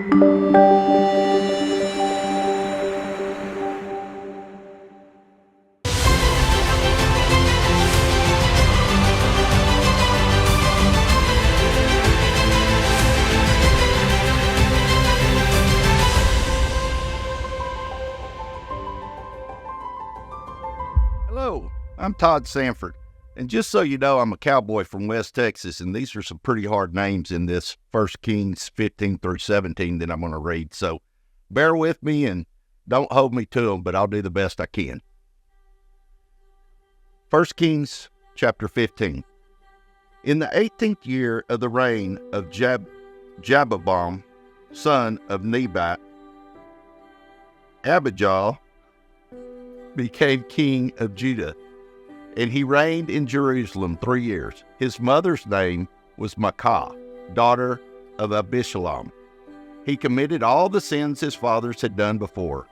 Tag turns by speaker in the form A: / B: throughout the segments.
A: Hello, I'm Todd Sanford, and just so you know, I'm a cowboy from West Texas, and these are some pretty hard names in this 1 Kings 15 through 17 that I'm going to read, so bear with me and don't hold me to them, but I'll do the best I can. 1 Kings chapter 15. In the 18th year of the reign of Jeroboam, son of Nebat, Abijah became king of Judah, and he reigned in Jerusalem 3 years. His mother's name was Maacah, daughter of Abishalom. He committed all the sins his fathers had done before.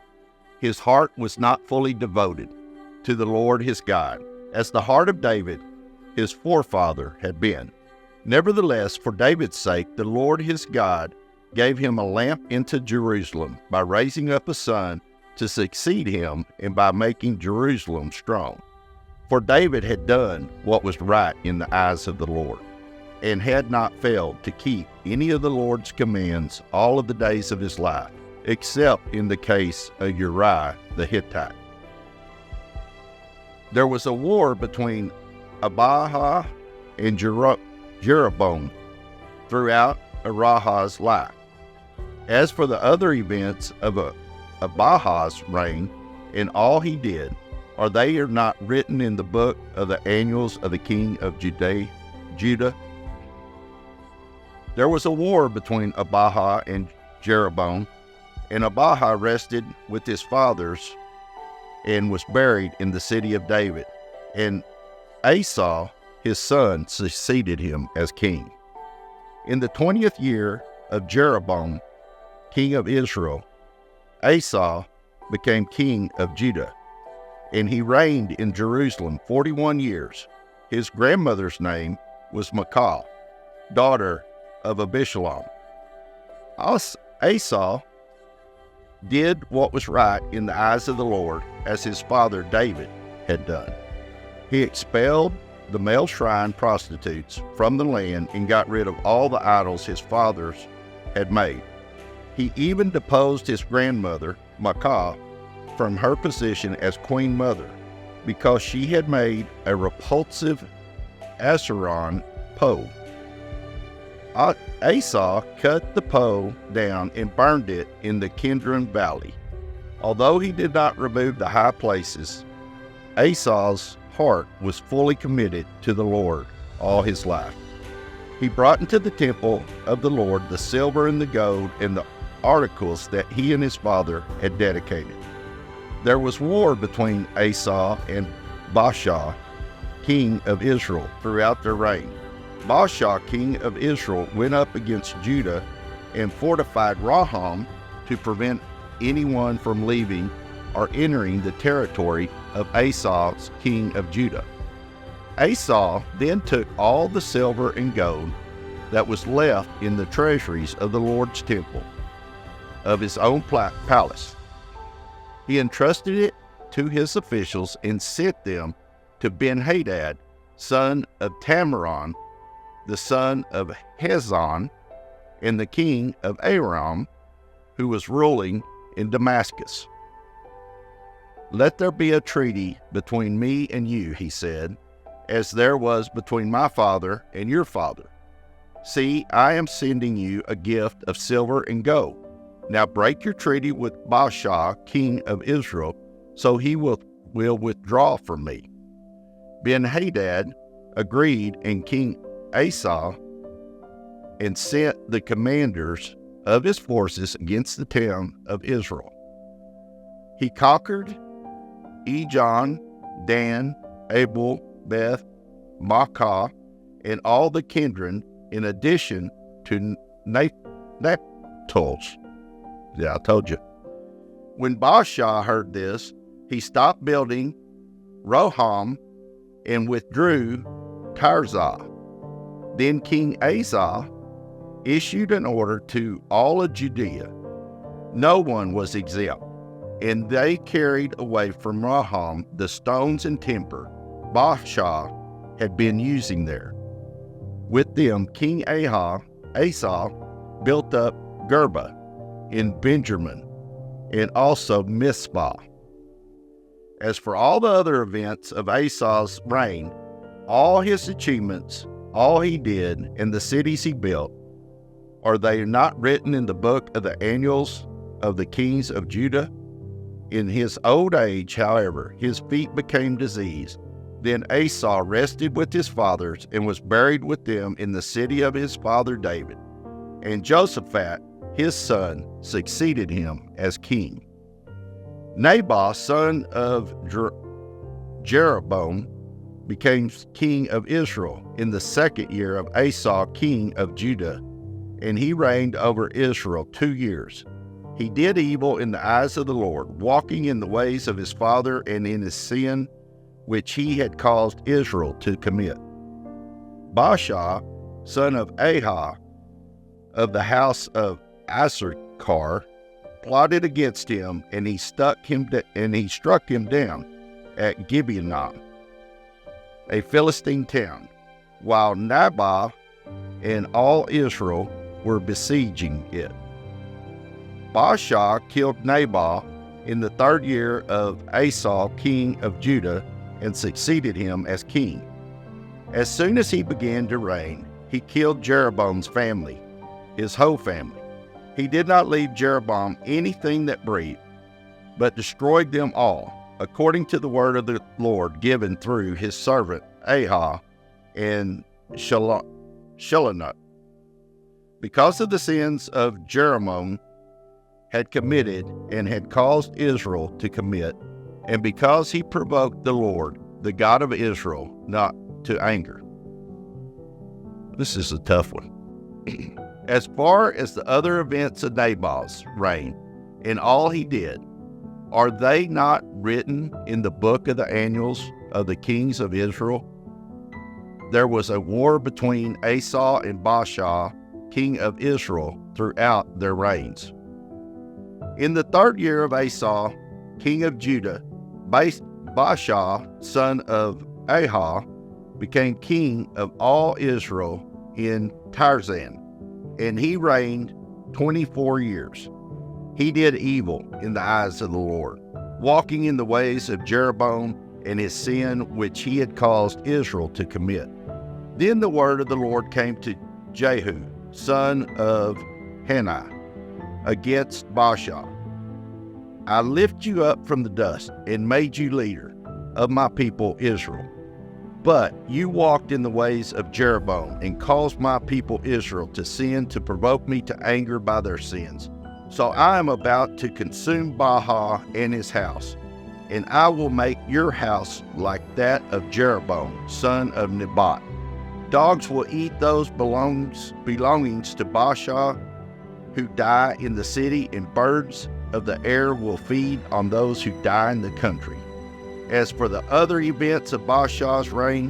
A: His heart was not fully devoted to the Lord his God, as the heart of David, his forefather, had been. Nevertheless, for David's sake, the Lord his God gave him a lamp into Jerusalem by raising up a son to succeed him and by making Jerusalem strong. For David had done what was right in the eyes of the Lord, and had not failed to keep any of the Lord's commands all of the days of his life, except in the case of Uriah the Hittite. There was a war between Abijah and Jeroboam throughout Abijah's life. As for the other events of Abijah's reign and all he did, are they not written in the book of the annals of the king of Judah? There was a war between Abijah and Jeroboam, and Abijah rested with his fathers and was buried in the city of David, and Asa, his son, succeeded him as king. In the 20th year of Jeroboam, king of Israel, Asa became king of Judah, and he reigned in Jerusalem 41 years. His grandmother's name was Maacah, daughter of Abishalom. Asa did what was right in the eyes of the Lord, as his father David had done. He expelled the male shrine prostitutes from the land and got rid of all the idols his fathers had made. He even deposed his grandmother, Maacah, from her position as queen mother, because she had made a repulsive Asheron pole. Asa cut the pole down and burned it in the Kidron Valley. Although he did not remove the high places, Asa's heart was fully committed to the Lord all his life. He brought into the temple of the Lord the silver and the gold and the articles that he and his father had dedicated. There was war between Asa and Baasha, king of Israel, throughout their reign. Baasha, king of Israel, went up against Judah and fortified Raham to prevent anyone from leaving or entering the territory of Asa, king of Judah. Asa then took all the silver and gold that was left in the treasuries of the Lord's temple of his own palace. He entrusted it to his officials and sent them to Ben-Hadad, son of Tamaron, the son of Hezon, and the king of Aram, who was ruling in Damascus. "Let there be a treaty between me and you," he said, "as there was between my father and your father. See, I am sending you a gift of silver and gold. Now break your treaty with Baasha, king of Israel, so he will withdraw from me." Ben-Hadad agreed, and King Asa and sent the commanders of his forces against the town of Israel. He conquered Ijon, Dan, Abel, Beth, Maacah, and all the Kidron, in addition to Naphtali. Yeah, I told you. When Baasha heard this, he stopped building Roham and withdrew Tirzah. Then King Asa issued an order to all of Judea. No one was exempt, and they carried away from Raham the stones and timber Baasha had been using there. With them, King Asa built up Gerba in Benjamin, and also Mizpah. As for all the other events of Asa's reign, all his achievements, all he did, and the cities he built, are they not written in the book of the annals of the kings of Judah? In his old age, however, his feet became diseased. Then Asa rested with his fathers and was buried with them in the city of his father David. And Jehoshaphat, his son, succeeded him as king. Naboth, son of Jeroboam, became king of Israel in the 2nd year of Asa, king of Judah, and he reigned over Israel 2 years. He did evil in the eyes of the Lord, walking in the ways of his father and in his sin, which he had caused Israel to commit. Baasha, son of Ahah, of the house of Issachar, plotted against him, and he struck him down at Gibeonah, a Philistine town, while Naboth and all Israel were besieging it. Baasha killed Naboth in the 3rd year of Asa, king of Judah, and succeeded him as king. As soon as he began to reign, he killed Jeroboam's family, his whole family. He did not leave Jeroboam anything that breathed, but destroyed them all, according to the word of the Lord given through his servant Ahah and Shilonot. Because of the sins of Jeroboam had committed and had caused Israel to commit, and because he provoked the Lord, the God of Israel, not to anger. This is a tough one. As far as the other events of Naboth's reign and all he did, are they not written in the book of the annals of the kings of Israel? There was a war between Asa and Baasha, king of Israel, throughout their reigns. In the 3rd year of Asa, king of Judah, Baasha, son of Ahah, became king of all Israel in Tirzan, and he reigned 24 years. He did evil in the eyes of the Lord, walking in the ways of Jeroboam and his sin which he had caused Israel to commit. Then the word of the Lord came to Jehu, son of Hanani, against Baasha. I lift you up from the dust and made you leader of my people Israel. But you walked in the ways of Jeroboam and caused my people Israel to sin, to provoke me to anger by their sins. So I am about to consume Baasha and his house, and I will make your house like that of Jeroboam, son of Nebat. Dogs will eat those belongings to Baasha who die in the city, and birds of the air will feed on those who die in the country. As for the other events of Baasha's reign,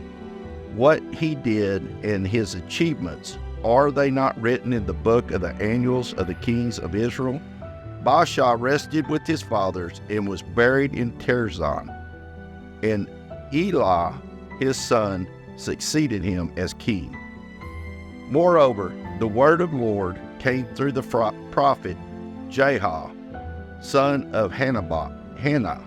A: what he did and his achievements, are they not written in the book of the annals of the kings of Israel? Baasha rested with his fathers and was buried in Tirzan, and Elah, his son, succeeded him as king. Moreover, the word of the Lord came through the prophet Jehu, son of Hanani,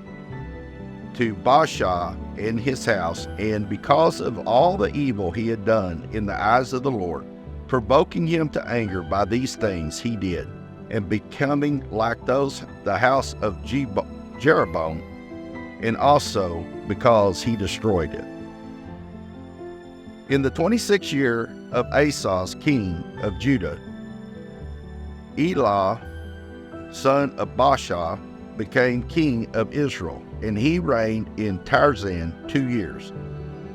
A: to Baasha and his house, and because of all the evil he had done in the eyes of the Lord, provoking him to anger by these things he did, and becoming like the house of Jeroboam, and also because he destroyed it. In the 26th year of Asa's king of Judah, Elah, son of Baasha, became king of Israel, and he reigned in Tirzan 2 years.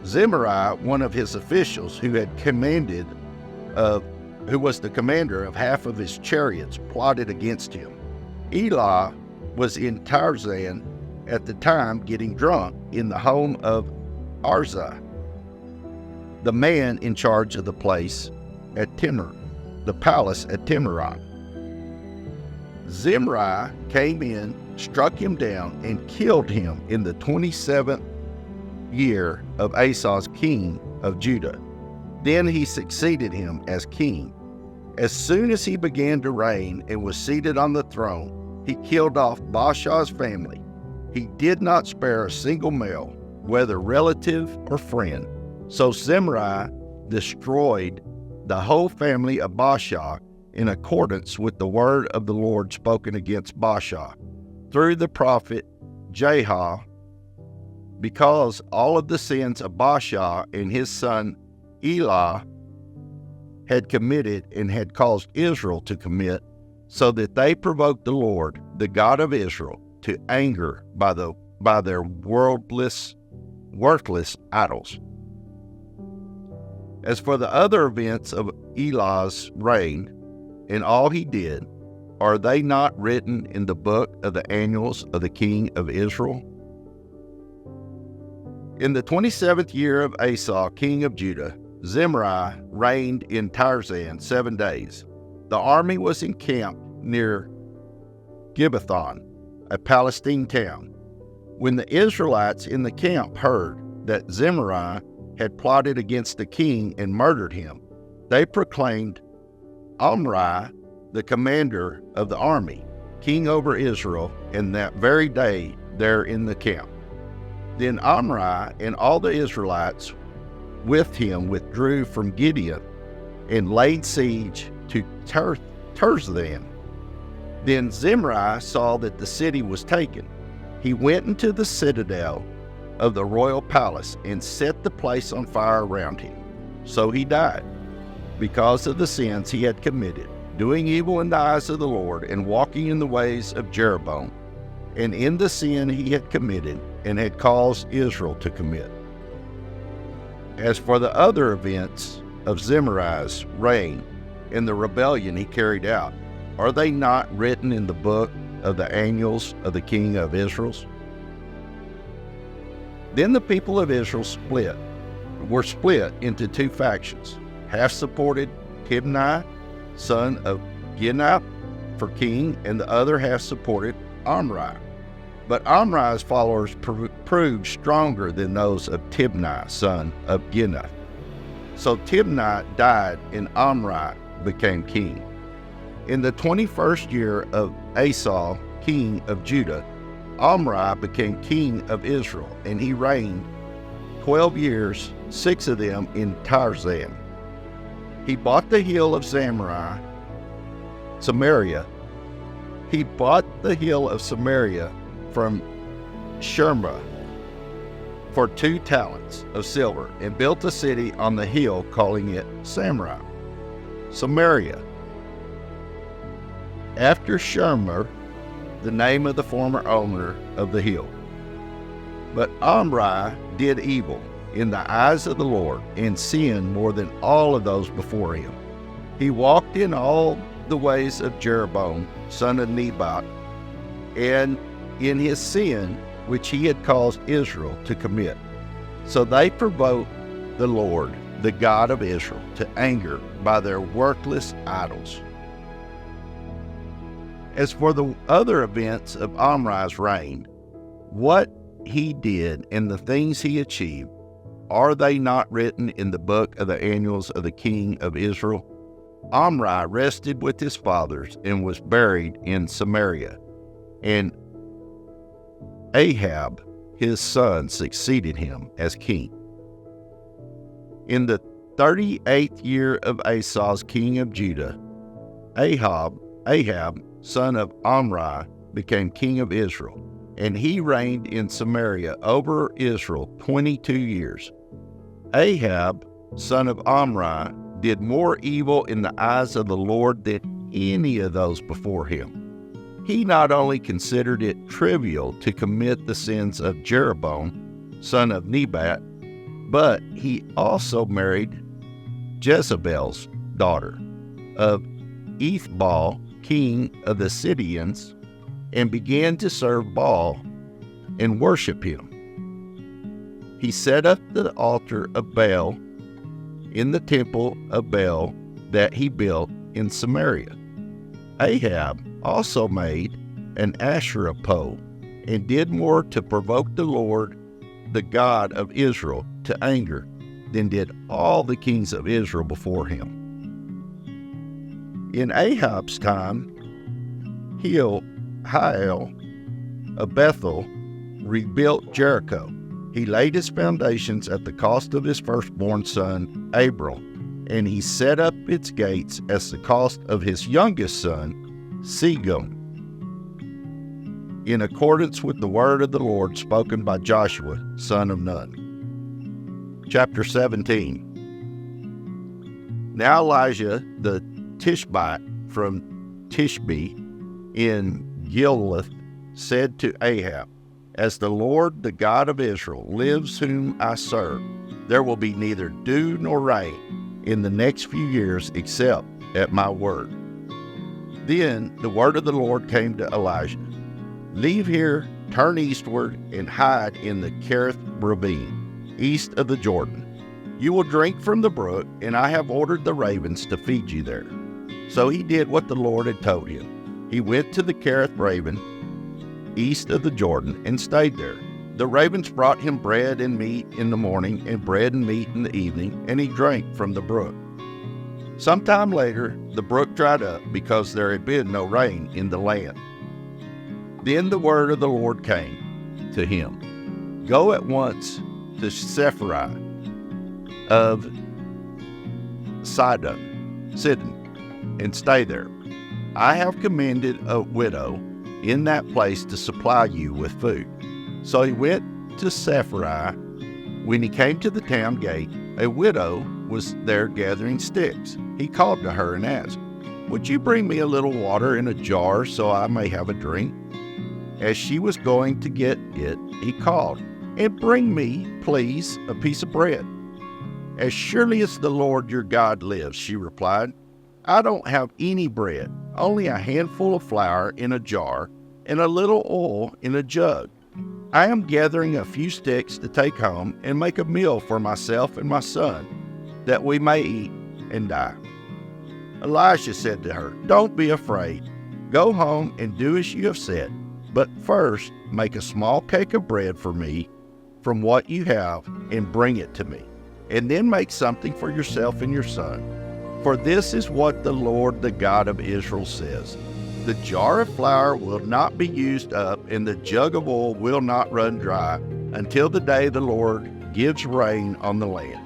A: Zimri, one of his officials who was the commander of half of his chariots, plotted against him. Elah was in Tirzan at the time, getting drunk in the home of Arzah, the man in charge of the place at Timnah. the palace at Timuron. Zimri came in, struck him down, and killed him in the 27th year of Asa's king of Judah. Then he succeeded him as king. As soon as he began to reign and was seated on the throne, he killed off Baasha's family. He did not spare a single male, whether relative or friend. So Zimri destroyed the whole family of Baasha in accordance with the word of the Lord spoken against Baasha through the prophet Jehu, because all of the sins of Baasha and his son Elah had committed and had caused Israel to commit, so that they provoked the Lord, the God of Israel, to anger by their worthless idols. As for the other events of Elah's reign and all he did, are they not written in the book of the annals of the king of Israel? In the 27th year of Asa, king of Judah, Zimri reigned in Tirzan 7 days. The army was encamped near Gibbethon, a Palestine town. When the Israelites in the camp heard that Zimri had plotted against the king and murdered him, they proclaimed Omri, the commander of the army, king over Israel, and that very day there in the camp. Then Omri and all the Israelites with him withdrew from Gibeon and laid siege to Tirzan. Then Zimri saw that the city was taken. He went into the citadel of the royal palace and set the place on fire around him. So he died, because of the sins he had committed, doing evil in the eyes of the Lord and walking in the ways of Jeroboam, and in the sin he had committed and had caused Israel to commit. As for the other events of Zimri's reign and the rebellion he carried out, are they not written in the book of the annals of the king of Israel? Then the people of Israel were split into two factions. Half supported Tibni, son of Ginath, for king, and the other half supported Omri. But Omri's followers proved stronger than those of Tibni, son of Ginath. So Tibni died, and Omri became king. In the 21st year of Asa, king of Judah, Omri became king of Israel, and he reigned 12 years, 6 of them in Tirzan. He bought the hill of Samaria. He bought the hill of Samaria from Shurma for 2 talents of silver, and built a city on the hill, calling it Samaria. After Shurma, the name of the former owner of the hill. But Omri did evil in the eyes of the Lord, and sinned more than all of those before him. He walked in all the ways of Jeroboam, son of Nebat, and in his sin which he had caused Israel to commit. So they provoked the Lord, the God of Israel, to anger by their worthless idols. As for the other events of Omri's reign, what he did and the things he achieved, are they not written in the book of the annals of the king of Israel? Omri rested with his fathers and was buried in Samaria, and Ahab, his son, succeeded him as king. In the 38th year of Asa's king of Judah, Ahab, son of Omri, became king of Israel, and he reigned in Samaria over Israel 22 years. Ahab, son of Omri, did more evil in the eyes of the Lord than any of those before him. He not only considered it trivial to commit the sins of Jeroboam, son of Nebat, but he also married Jezebel's daughter of Ethbaal, king of the Sidonians, and began to serve Baal and worship him. He set up the altar of Baal in the temple of Baal that he built in Samaria. Ahab also made an Asherah pole and did more to provoke the Lord, the God of Israel, to anger than did all the kings of Israel before him. In Ahab's time, Hiel of Bethel rebuilt Jericho. He laid his foundations at the cost of his firstborn son, Abram, and he set up its gates as the cost of his youngest son, Segum, in accordance with the word of the Lord spoken by Joshua, son of Nun. Chapter 17. Now Elijah the Tishbite from Tishbe in Gilead said to Ahab, "As the Lord, the God of Israel, lives whom I serve, there will be neither dew nor rain in the next few years except at my word." Then the word of the Lord came to Elijah, "Leave here, turn eastward, and hide in the Kerith ravine, east of the Jordan. You will drink from the brook, and I have ordered the ravens to feed you there." So he did what the Lord had told him. He went to the Kerith ravine, east of the Jordan, and stayed there. The ravens brought him bread and meat in the morning, and bread and meat in the evening, and he drank from the brook. Sometime later, the brook dried up because there had been no rain in the land. Then the word of the Lord came to him, "Go at once to Sephirah of Sidon, and stay there. I have commanded a widow in that place to supply you with food." So he went to Sephirah. When he came to the town gate, a widow was there gathering sticks. He called to her and asked, "Would you bring me a little water in a jar so I may have a drink?" As she was going to get it, he called, "And bring me, please, a piece of bread." "As surely as the Lord your God lives," she replied, "I don't have any bread, only a handful of flour in a jar and a little oil in a jug. I am gathering a few sticks to take home and make a meal for myself and my son, that we may eat and die." Elisha said to her, "Don't be afraid. Go home and do as you have said. But first, make a small cake of bread for me from what you have and bring it to me. And then make something for yourself and your son. For this is what the Lord, the God of Israel, says. The jar of flour will not be used up, and the jug of oil will not run dry until the day the Lord gives rain on the land."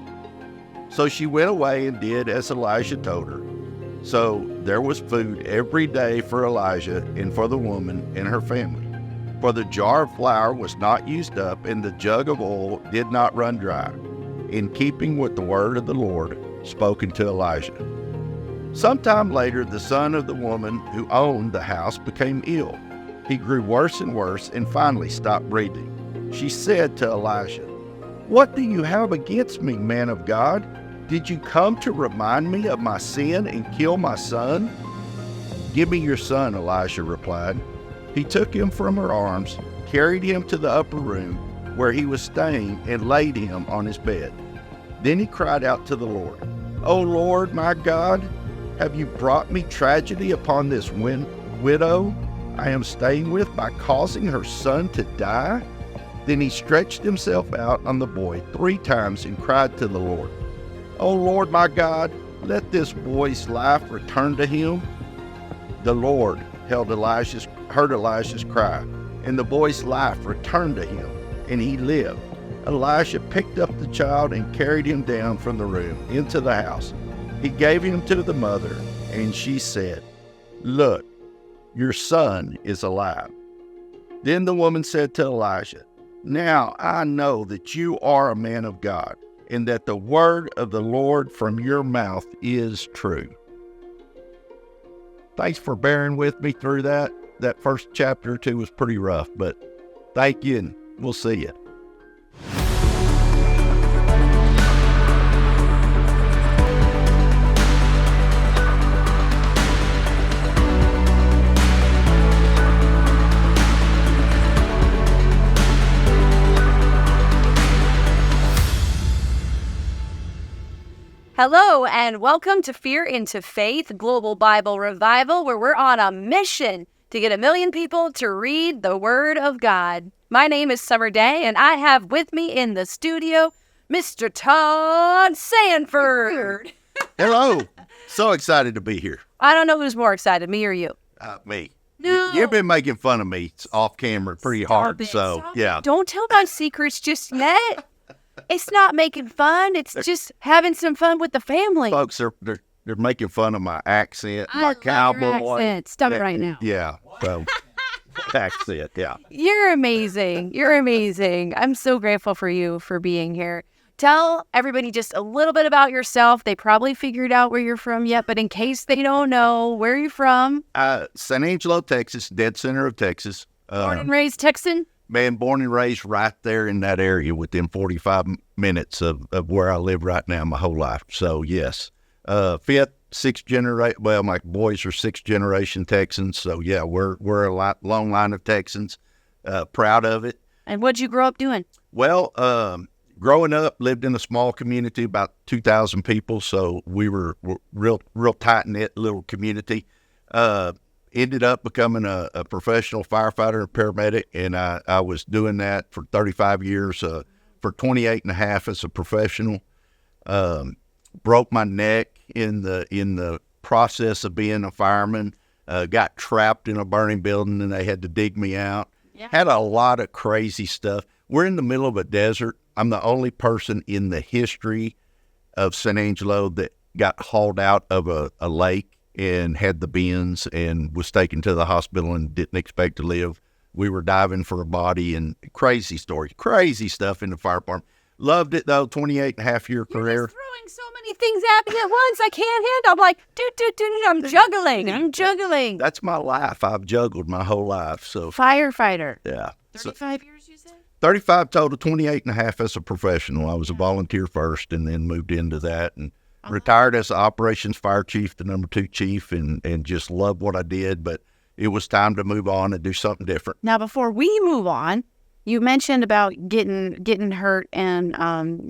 A: So she went away and did as Elijah told her. So there was food every day for Elijah and for the woman and her family. For the jar of flour was not used up, and the jug of oil did not run dry, in keeping with the word of the Lord spoken to Elijah. Sometime later, the son of the woman who owned the house became ill. He grew worse and worse and finally stopped breathing. She said to Elijah, "What do you have against me, man of God? Did you come to remind me of my sin and kill my son?" "Give me your son," Elijah replied. He took him from her arms, carried him to the upper room where he was staying, and laid him on his bed. Then he cried out to the Lord, "O Lord, my God, have you brought me tragedy upon this widow I am staying with by causing her son to die?" Then he stretched himself out on the boy 3 times and cried to the Lord, "O Lord, my God, let this boy's life return to him." The Lord heard Elijah's cry, and the boy's life returned to him, and he lived. Elisha picked up the child and carried him down from the room into the house. He gave him to the mother, and she said, "Look, your son is alive." Then the woman said to Elisha, "Now I know that you are a man of God, and that the word of the Lord from your mouth is true." Thanks for bearing with me through that. That first chapter or 2 was pretty rough, but thank you, and we'll see you.
B: Hello, and welcome to Fear into Faith Global Bible Revival, where we're on a mission to get 1 million people to read the Word of God. My name is Summer Day, and I have with me in the studio Mr. Todd Sanford.
A: Hello. So excited to be here.
B: I don't know who's more excited, me or you.
A: Me.
B: No.
A: You've been making fun of me off camera pretty hard.
B: Stop
A: yeah.
B: it. Don't tell my secrets just yet. It's not making fun. It's just having some fun with the family.
A: Folks, they're making fun of my accent,
B: I
A: my
B: love
A: cowboy
B: your accent. Stop it right now.
A: Yeah. So, accent, yeah.
B: You're amazing. You're amazing. I'm so grateful for you for being here. Tell everybody just a little bit about yourself. They probably figured out where you're from yet, but in case they don't know, where are you from?
A: San Angelo, Texas, dead center of Texas.
B: Born and raised Texan?
A: Man, born and raised right there in that area within 45 minutes of where I live right now my whole life. So, yes. Fifth, sixth generation. Well, my boys are sixth generation Texans. So, yeah, we're a long line of Texans. Proud of it.
B: And what'd you grow up doing?
A: Well, growing up, lived in a small community, about 2,000 people. So we were real tight-knit little community. Ended up becoming a professional firefighter and paramedic, and I was doing that for 35 years, for 28 and a half as a professional. Broke my neck in the process of being a fireman. Got trapped in a burning building, and they had to dig me out. Yeah. Had a lot of crazy stuff. We're in the middle of a desert. I'm the only person in the history of San Angelo that got hauled out of a lake and had the bends and was taken to the hospital and didn't expect to live. We were diving for a body, and crazy story, crazy stuff in the fire department. Loved it, though, 28 and a half year career.
B: You're just throwing so many things at me at once. I can't handle. I'm like, I'm juggling.
A: That's my life. I've juggled my whole life. So
B: Firefighter.
A: Yeah.
B: 35 years, you said?
A: 35 total, 28 and a half as a professional. I was a volunteer first and then moved into that and retired as operations fire chief, the number 2 chief, and just loved what I did. But it was time to move on and do something different.
B: Now, before we move on, you mentioned about getting hurt and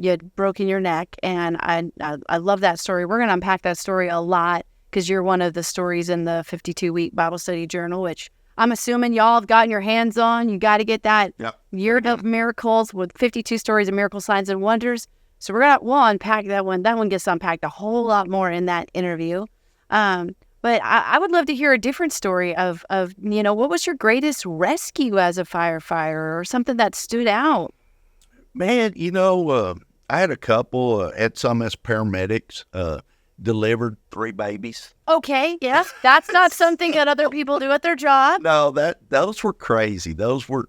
B: you had broken your neck. And I love that story. We're going to unpack that story a lot because you're one of the stories in the 52-week Bible study journal, which I'm assuming y'all have gotten your hands on. You got to get that Year of Miracles with 52 stories of miracle signs and wonders. So we're going to unpack that one. That one gets unpacked a whole lot more in that interview. But I would love to hear a different story of what was your greatest rescue as a firefighter or something that stood out?
A: Man, I had a couple, had some as paramedics, delivered 3 babies.
B: Okay, yeah. That's not something that other people do at their job.
A: No, those were crazy. Those were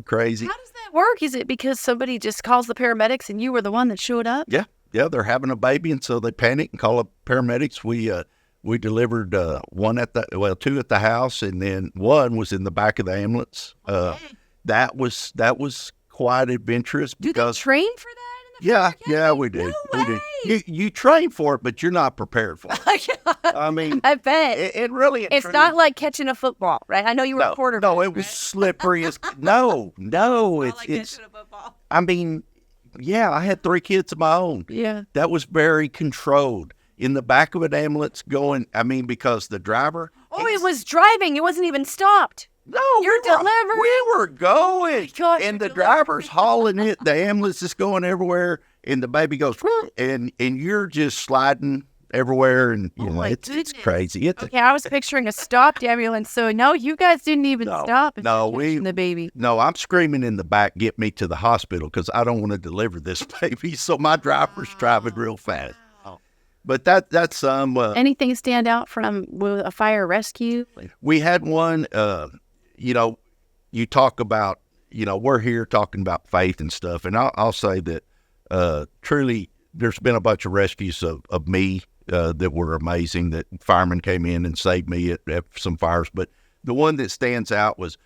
A: crazy.
B: How does that work? Is it because somebody just calls the paramedics and you were the one that showed up?
A: Yeah, they're having a baby, and so they panic and call up paramedics. We delivered 2 at the house, and then 1 was in the back of the ambulance.
B: Okay.
A: That was quite adventurous.
B: Do
A: because
B: they train for that?
A: Yeah, we did.
B: No way.
A: We did. You train for it, but you're not prepared for it. I mean,
B: I bet
A: it really.
B: It's not like catching a football, right? I know you were a quarterback.
A: No, it was slippery as no. It's
B: catching a football.
A: I mean, yeah, I had 3 kids of my own.
B: Yeah,
A: that was very controlled in the back of an ambulance going. I mean, because the driver.
B: Oh, it was driving. It wasn't even stopped.
A: No,
B: you're delivering.
A: We were going,
B: gosh,
A: and the driver's hauling it. The ambulance is going everywhere, and the baby goes, and you're just sliding everywhere, and it's crazy.
B: Okay, I was picturing a stopped ambulance. So no, you guys didn't even stop.
A: No,
B: the baby.
A: No, I'm screaming in the back, get me to the hospital because I don't want to deliver this baby. So my driver's driving real fast. But that's
B: anything stand out from a fire rescue?
A: We had one. You talk about, we're here talking about faith and stuff. And I'll say that truly there's been a bunch of rescues of me that were amazing, that firemen came in and saved me at some fires. But the one that stands out was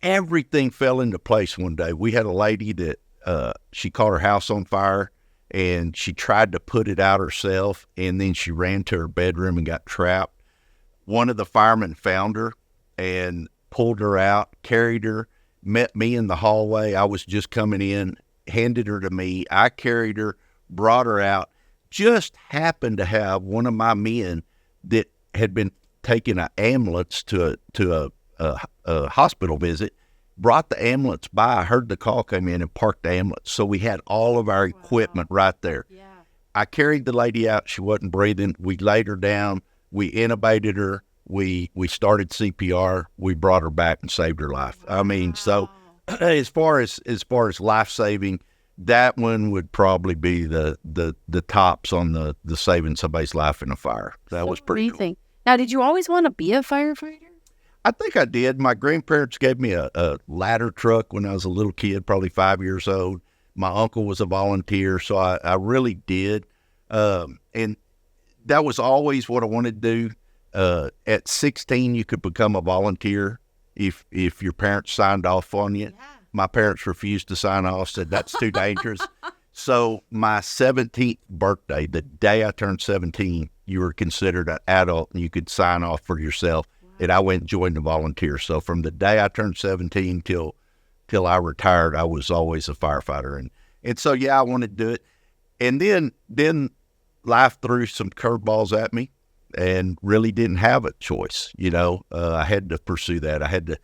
A: everything fell into place one day. We had a lady that she caught her house on fire, and she tried to put it out herself, and then she ran to her bedroom and got trapped. One of the firemen found her and pulled her out, carried her, met me in the hallway. I was just coming in, handed her to me. I carried her, brought her out, just happened to have one of my men that had been taking an ambulance to a hospital visit, brought the ambulance by, heard the call come in and parked the ambulance. So we had all of our equipment right there.
B: Yeah.
A: I carried the lady out. She wasn't breathing. We laid her down. We intubated her. We started CPR. We brought her back and saved her life. I mean, so as far as life saving, that one would probably be the tops on the saving somebody's life in a fire. That was pretty cool.
B: Now, did you always want to be a firefighter?
A: I think I did. My grandparents gave me a ladder truck when I was a little kid, probably 5 years old. My uncle was a volunteer, so I really did. And that was always what I wanted to do. At 16, you could become a volunteer if your parents signed off on you. Yeah. My parents refused to sign off, said that's too dangerous. So my 17th birthday, the day I turned 17, you were considered an adult and you could sign off for yourself. Wow. And I went and joined the volunteer. So from the day I turned 17 till I retired, I was always a firefighter. And so, yeah, I wanted to do it. And then life threw some curveballs at me and really didn't have a choice. You know, I had to pursue that. I had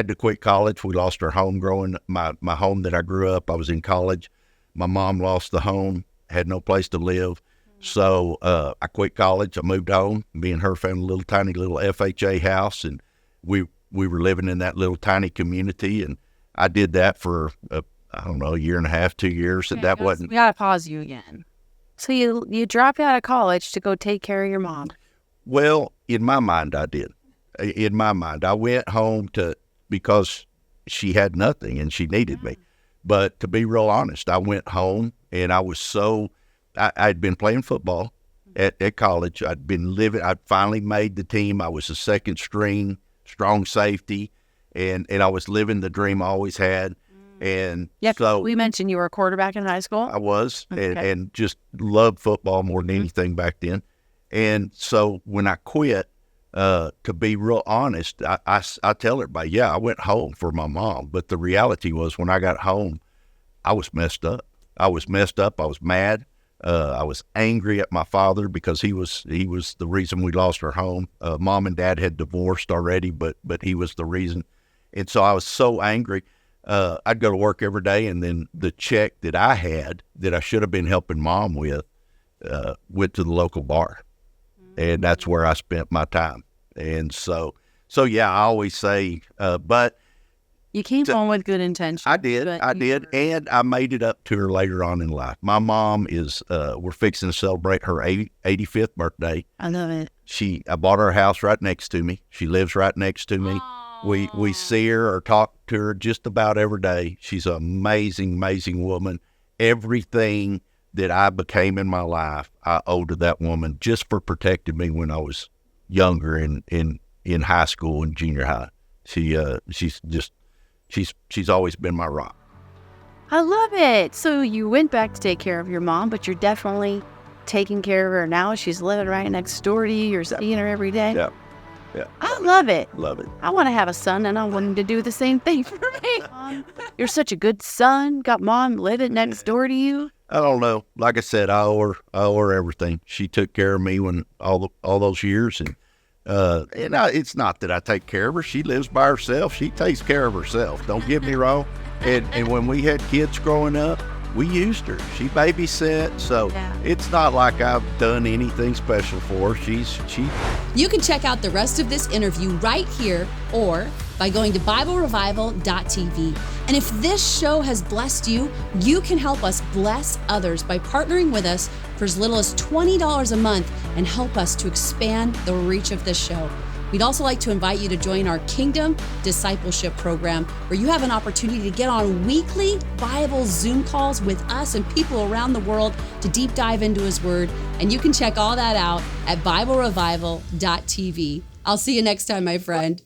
A: to quit college. We lost our home growing my home that I grew up. I was in college. My mom lost the home, had no place to live. So I quit college. I moved home. Me and her found a tiny little FHA house, and we were living in that little tiny community. And I did that for I don't know, a year and a half, 2 years.
B: Okay,
A: and wasn't.
B: We gotta pause you again. So you dropped out of college to go take care of your mom.
A: Well, in my mind, I did. In my mind, I went home because she had nothing and she needed me. But to be real honest, I went home and I was I'd been playing football at college. I'd finally made the team. I was a second string, strong safety, and I was living the dream I always had. And
B: yeah,
A: so
B: we mentioned you were a quarterback in high school.
A: I was,
B: okay.
A: and just loved football more than anything back then. And so when I quit, to be real honest, I tell everybody, yeah, I went home for my mom. But the reality was when I got home, I was messed up. I was mad. I was angry at my father because he was the reason we lost our home. Mom and dad had divorced already, but he was the reason. And so I was so angry. I'd go to work every day, and then the check that I had that I should have been helping mom with went to the local bar. And that's where I spent my time. And so yeah, I always say, but
B: you came home with good intentions.
A: I did, and I made it up to her later on in life. My mom is, we're fixing to celebrate her 85th birthday.
B: I love it.
A: I bought her a house right next to me. She lives right next to me.
B: Aww.
A: We see her or talk to her just about every day. She's an amazing, amazing woman. Everything that I became in my life, I owe to that woman just for protecting me when I was younger in high school and junior high. She's always been my rock.
B: I love it. So you went back to take care of your mom, but you're definitely taking care of her now. She's living right next door to you. You're seeing her every day.
A: Yeah.
B: I love it.
A: Love it.
B: I want to have a son, and I want him to do the same thing for me. You're such a good son. Got mom living next door to you.
A: I don't know. Like I said, I owe her everything. She took care of me when all those years, and it's not that I take care of her. She lives by herself. She takes care of herself. Don't get me wrong. And when we had kids growing up, we used her. She babysat, so It's not like I've done anything special for her.
C: You can check out the rest of this interview right here or by going to BibleRevival.tv. And if this show has blessed you, you can help us bless others by partnering with us for as little as $20 a month and help us to expand the reach of this show. We'd also like to invite you to join our Kingdom Discipleship Program, where you have an opportunity to get on weekly Bible Zoom calls with us and people around the world to deep dive into His Word. And you can check all that out at BibleRevival.tv. I'll see you next time, my friend.